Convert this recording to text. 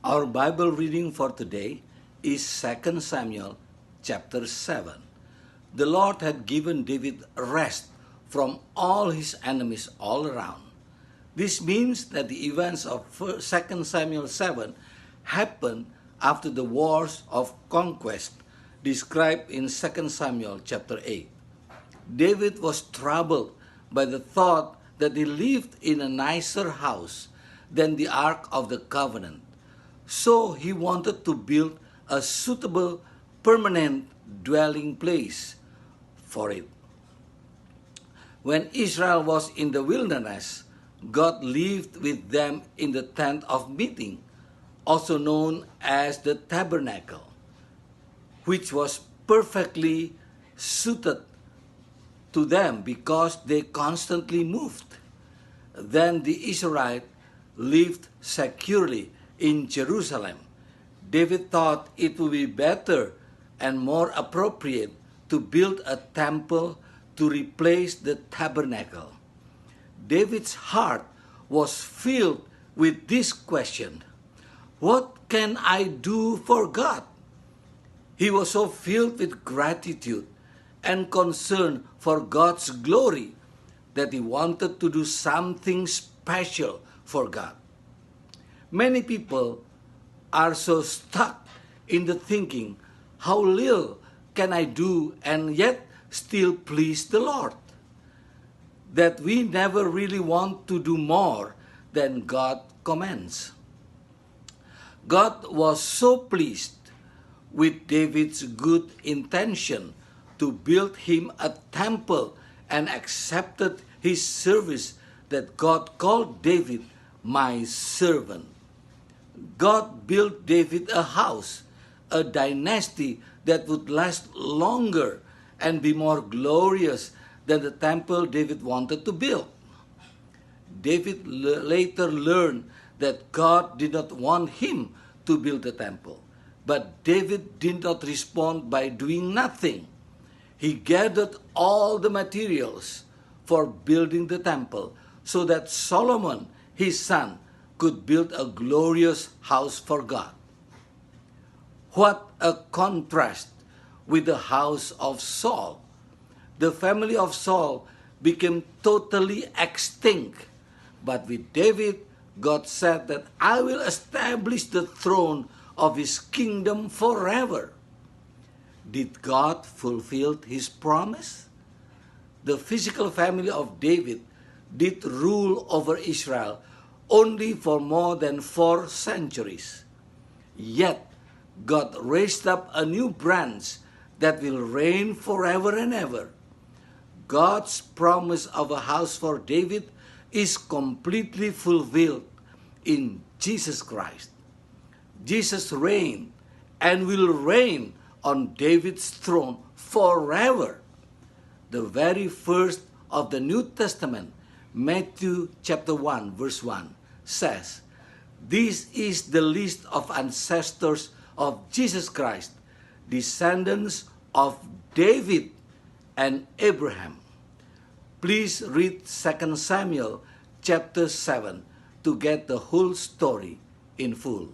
Our Bible reading for today is 2 Samuel chapter 7. The Lord had given David rest from all his enemies all around. This means that the events of 2 Samuel 7 happened after the wars of conquest described in 2 Samuel chapter 8. David was troubled by the thought that he lived in a nicer house than the Ark of the Covenant. So he wanted to build a suitable permanent dwelling place for it. When Israel was in the wilderness, God lived with them in the tent of meeting, also known as the tabernacle, which was perfectly suited to them because they constantly moved. Then the Israelites lived securely in Jerusalem. David thought it would be better and more appropriate to build a temple to replace the tabernacle. David's heart was filled with this question: what can I do for God? He was so filled with gratitude and concern for God's glory that he wanted to do something special for God. Many people are so stuck in the thinking, how little can I do and yet still please the Lord, that we never really want to do more than God commands. God was so pleased with David's good intention to build him a temple and accepted his service that God called David my servant. God built David a house, a dynasty that would last longer and be more glorious than the temple David wanted to build. David later learned that God did not want him to build the temple, but David did not respond by doing nothing. He gathered all the materials for building the temple so that Solomon, his son, could build a glorious house for God. What a contrast with the house of Saul. The family of Saul became totally extinct. But with David, God said that I will establish the throne of his kingdom forever. Did God fulfill his promise? The physical family of David did rule over Israel only for more than 4 centuries. Yet, God raised up a new branch that will reign forever and ever. God's promise of a house for David is completely fulfilled in Jesus Christ. Jesus reigned and will reign on David's throne forever. The very first of the New Testament, Matthew chapter 1 verse 1, says, "This is the list of ancestors of Jesus Christ, descendants of David and Abraham." Please read 2 Samuel chapter 7 to get the whole story in full.